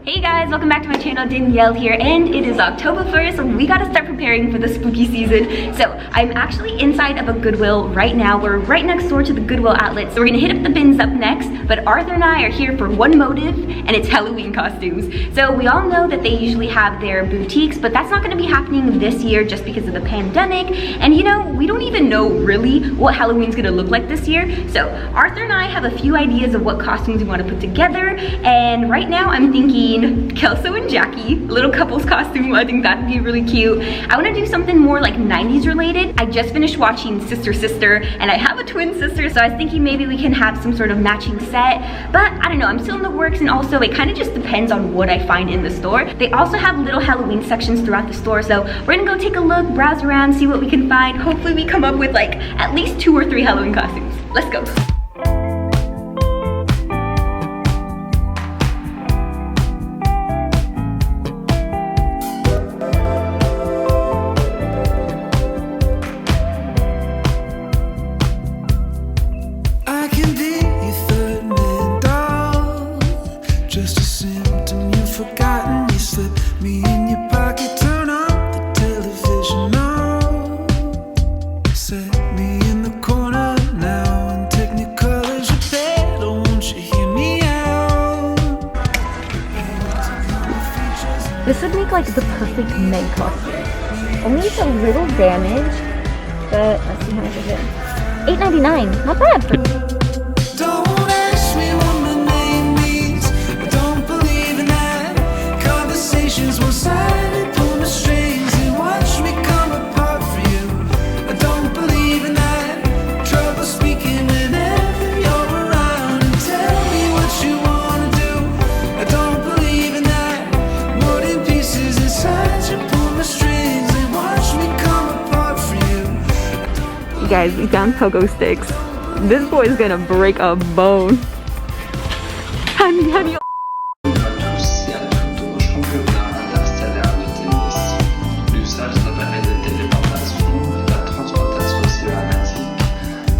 Hey guys, welcome back to my channel. Danielle here, and it is October 1st, so we gotta start preparing for the spooky season. So I'm actually inside of a Goodwill right now. We're right next door to the Goodwill Outlet, so we're gonna hit up the bins up next. But Arthur and I are here for one motive, and it's Halloween costumes. So we all know that they usually have their boutiques, but that's not gonna be happening this year just because of the pandemic. And you know, we don't even know really what Halloween's gonna look like this year. So Arthur and I have a few ideas of what costumes we wanna put together, and right now I'm thinking Kelso and Jackie, a little couples costume. I think that'd be really cute. I want to do something more like 90s related. I just finished watching Sister Sister, and I have a twin sister, so I was thinking maybe we can have some sort of matching set, but I don't know, I'm still in the works, and also it kind of just depends on what I find in the store. They also have little Halloween sections throughout the store, so we're gonna go take a look, browse around, see what we can find. Hopefully we come up with like at least 2 or 3 Halloween costumes. Let's go. This would make like the perfect Meg costume. Only it's a little damaged, but let's see how much is it. $8.99, not bad. Don't ask me what my name means. I don't believe in that. Conversations one-sided, pull the strings and watch me come apart for you. I don't believe in that. Trouble speaking whenever you're around and tell me what you wanna do. I don't believe in that. Wood in pieces inside you, pull the strings and watch me come apart for you. You guys, we found pogo sticks. This boy is gonna break a bone. Honey. Tous et à toutes au championnat interstellaire de tennis. L'usage d'appareils de téléportation et la transportation cinématique,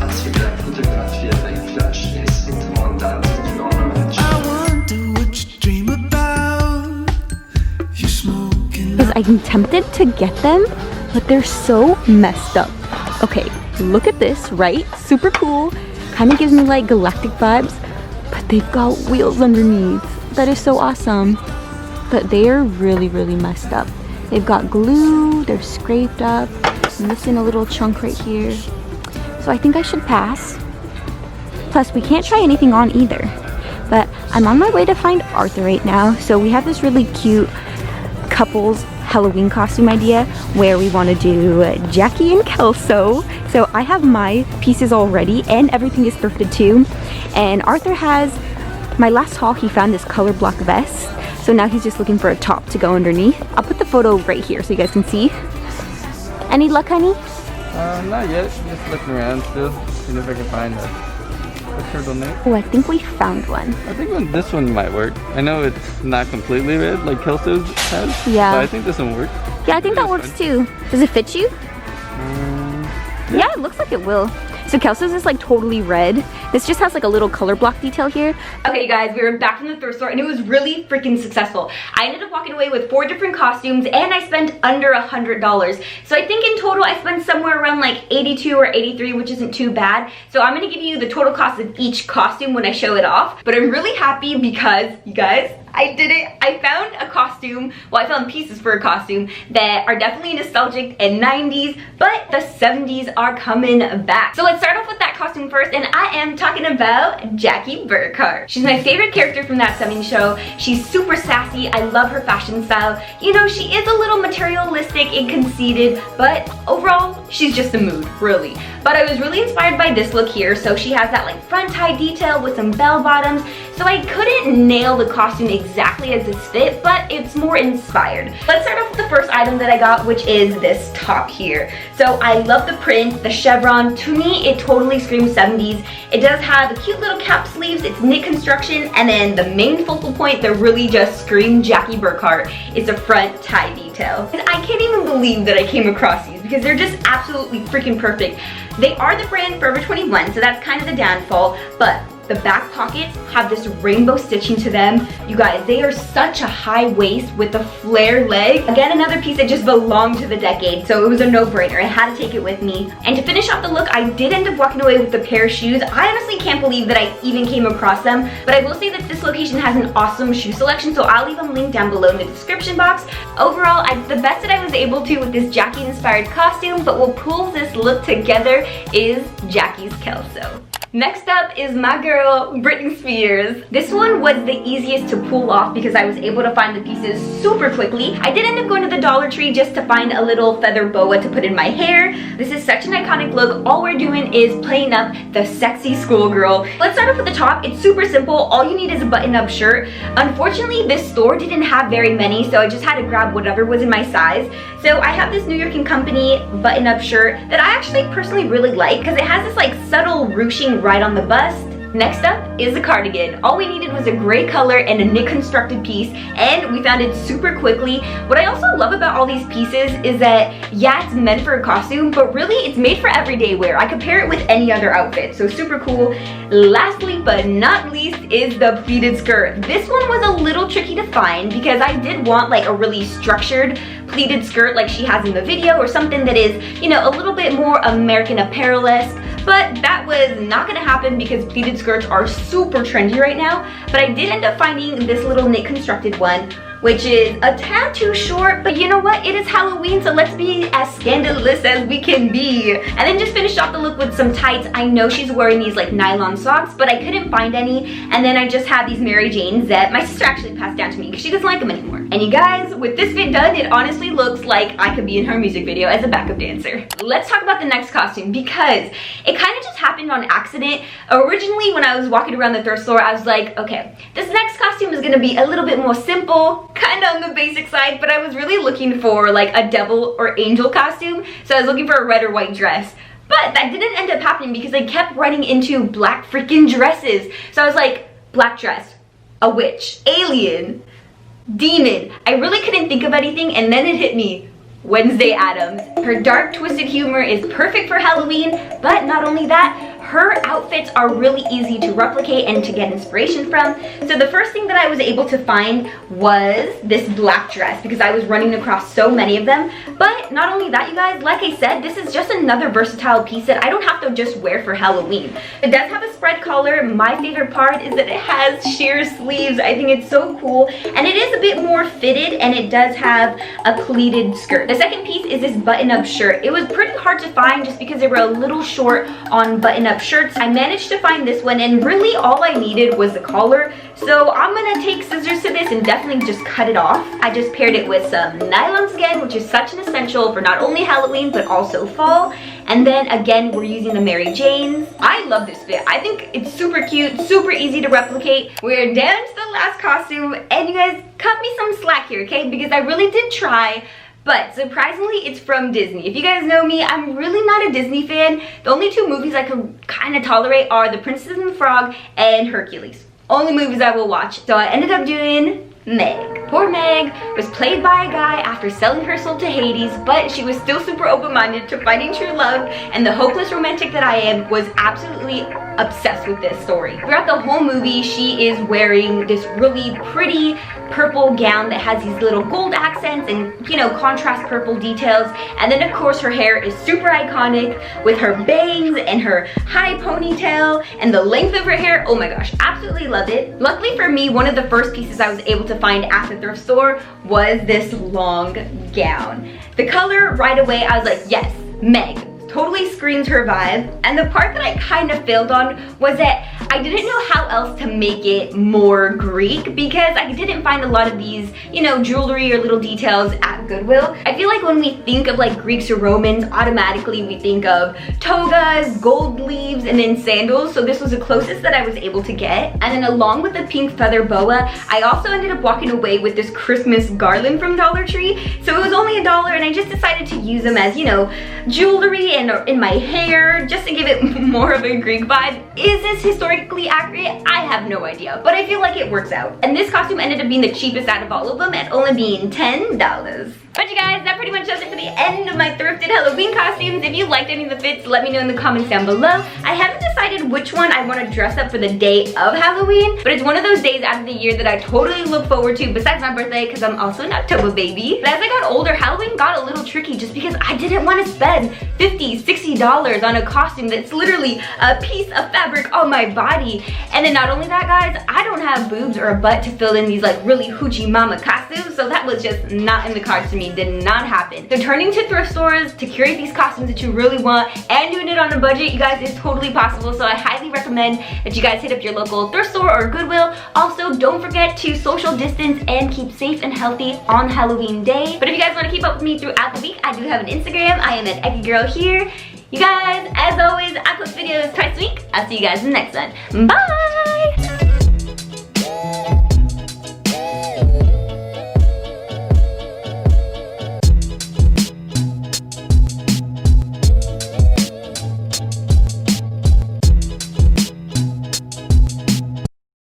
ainsi que la photographie avec flash et strictement date durant le match. I wonder what you dream about. You smoking. Because I'm tempted to get them, but they're so messed up. Okay, look at this, right? Super cool. Kind of gives me like galactic vibes, but they've got wheels underneath. That is so awesome. But they are really, really messed up. They've got glue, they're scraped up, missing a little chunk right here. So I think I should pass. Plus, we can't try anything on either. But I'm on my way to find Arthur right now. So we have this really cute couples Halloween costume idea where we want to do Jackie and Kelso. So I have my pieces already and everything is thrifted too. And Arthur has, my last haul, he found this color block vest. So now he's just looking for a top to go underneath. I'll put the photo right here so you guys can see. Any luck, honey? Not yet. Just looking around still. Seeing if I can find a turtleneck. Oh, I think we found one. I think this one might work. I know it's not completely red like Kelso's has. Yeah. But I think this one works. Yeah, I think that works too. Does it fit you? Yeah, it looks like it will. So Kelso's is like totally red. This just has like a little color block detail here. Okay guys, we were back from the thrift store and it was really freaking successful. I ended up walking away with 4 different costumes and I spent under $100. So I think in total I spent somewhere around like 82 or 83, which isn't too bad. So I'm gonna give you the total cost of each costume when I show it off. But I'm really happy because, you guys, I did it. I found a costume, well I found pieces for a costume that are definitely nostalgic and 90s, but the 70s are coming back. So let's start off with that costume first, and I am talking about Jackie Burkhart. She's my favorite character from that 70s show. She's super sassy, I love her fashion style. You know, she is a little materialistic and conceited, but overall, she's just a mood, really. But I was really inspired by this look here. So she has that like front tie detail with some bell bottoms. So I couldn't nail the costume exactly as this fit, but it's more inspired. Let's start off with the first item that I got, which is this top here. So I love the print, the chevron. To me, it totally screams 70s. It does have the cute little cap sleeves, it's knit construction, and then the main focal point that really just screams Jackie Burkhart is the front tie detail. And I can't even believe that I came across these because they're just absolutely freaking perfect. They are the brand Forever 21, so that's kind of the downfall, but The back pockets have this rainbow stitching to them. You guys, they are such a high waist with the flare leg. Again, another piece that just belonged to the decade, so it was a no-brainer. I had to take it with me. And to finish off the look, I did end up walking away with the pair of shoes. I honestly can't believe that I even came across them, but I will say that this location has an awesome shoe selection, so I'll leave them linked down below in the description box. Overall, the best that I was able to with this Jackie-inspired costume, but what pulls this look together is Jackie's Kelso. Next up is my girl, Britney Spears. This one was the easiest to pull off because I was able to find the pieces super quickly. I did end up going to the Dollar Tree just to find a little feather boa to put in my hair. This is such an iconic look. All we're doing is playing up the sexy schoolgirl. Let's start off with the top. It's super simple. All you need is a button-up shirt. Unfortunately, this store didn't have very many, so I just had to grab whatever was in my size. So I have this New York & Company button-up shirt that I actually personally really like because it has this like subtle ruching right on the bust. Next up is a cardigan. All we needed was a gray color and a knit constructed piece, and we found it super quickly. What I also love about all these pieces is that, yeah, it's meant for a costume, but really it's made for everyday wear. I could pair it with any other outfit, so super cool. Lastly but not least is the pleated skirt. This one was a little tricky to find because I did want like a really structured pleated skirt like she has in the video, or something that is, you know, a little bit more American Apparel-esque. But that was not gonna happen because pleated skirts are super trendy right now. But I did end up finding this little knit constructed one, which is a tad too short, but you know what? It is Halloween, so let's be as scandalous as we can be. And then just finished off the look with some tights. I know she's wearing these like nylon socks, but I couldn't find any. And then I just have these Mary Janes that my sister actually passed down to me because she doesn't like them anymore. And you guys, with this fit done, it honestly looks like I could be in her music video as a backup dancer. Let's talk about the next costume because it kind of just happened on accident. Originally, when I was walking around the thrift store, I was like, okay, this next costume is gonna be a little bit more simple, kind of on the basic side, but I was really looking for like a devil or angel costume. So I was looking for a red or white dress. But that didn't end up happening because I kept running into black freaking dresses. So I was like, black dress, a witch, alien, demon. I really couldn't think of anything, and then it hit me. Wednesday Addams. Her dark, twisted humor is perfect for Halloween, but not only that, her outfits are really easy to replicate and to get inspiration from. So the first thing that I was able to find was this black dress because I was running across so many of them. But not only that, you guys, like I said, this is just another versatile piece that I don't have to just wear for Halloween. It does have a spread collar. My favorite part is that it has sheer sleeves. I think it's so cool, and it is a bit more fitted, and it does have a pleated skirt. The second piece is this button-up shirt. It was pretty hard to find just because they were a little short on button-up shirts. I managed to find this one, and really all I needed was the collar. So I'm gonna take scissors to this and definitely just cut it off. I just paired it with some nylons again, which is such an essential for not only Halloween but also fall. And then again, we're using the Mary Janes. I love this fit. I think it's super cute, super easy to replicate. We're down to the last costume, and you guys cut me some slack here, okay? Because I really did try. But surprisingly, it's from Disney. If you guys know me, I'm really not a Disney fan. The only two movies I could kind of tolerate are The Princess and the Frog and Hercules. Only movies I will watch. So I ended up doing Meg. Poor Meg was played by a guy after selling her soul to Hades, but she was still super open-minded to finding true love, and the hopeless romantic that I am was absolutely obsessed with this story. Throughout the whole movie, she is wearing this really pretty purple gown that has these little gold accents and, you know, contrast purple details. And then of course her hair is super iconic with her bangs and her high ponytail and the length of her hair. Oh my gosh, absolutely loved it. Luckily for me, one of the first pieces I was able to find at the thrift store was this long gown. The color right away, I was like, yes, Meg. Totally screams her vibe. And the part that I kind of failed on was that I didn't know how else to make it more Greek because I didn't find a lot of these, you know, jewelry or little details at Goodwill. I feel like when we think of like Greeks or Romans, automatically we think of togas, gold leaves, and then sandals. So this was the closest that I was able to get. And then along with the pink feather boa, I also ended up walking away with this Christmas garland from Dollar Tree. So it was only $1, and I just decided to use them as, you know, jewelry and in my hair just to give it more of a Greek vibe. Is this historically accurate? I have no idea, but I feel like it works out. And this costume ended up being the cheapest out of all of them at only being $10. But you guys, that pretty much does it for the end of my thrifted Halloween costumes. If you liked any of the fits, let me know in the comments down below. I haven't decided which one I want to dress up for the day of Halloween, but it's one of those days out of the year that I totally look forward to besides my birthday, because I'm also an October baby. But as I got older, Halloween got a little tricky just because I didn't want to spend $50, $60 on a costume that's literally a piece of fabric on my body. And then not only that, guys, I don't have boobs or a butt to fill in these like really hoochie mama costumes, so that was just not in the cards for me. Did not happen. So turning to thrift stores to curate these costumes that you really want and doing it on a budget, you guys, is totally possible. So I highly recommend that you guys hit up your local thrift store or Goodwill. Also, don't forget to social distance and keep safe and healthy on Halloween day. But if you guys want to keep up with me throughout the week, I do have an Instagram. I am an Eggie girl here. You guys, as always, I post videos twice a week. I'll see you guys in the next one. Bye!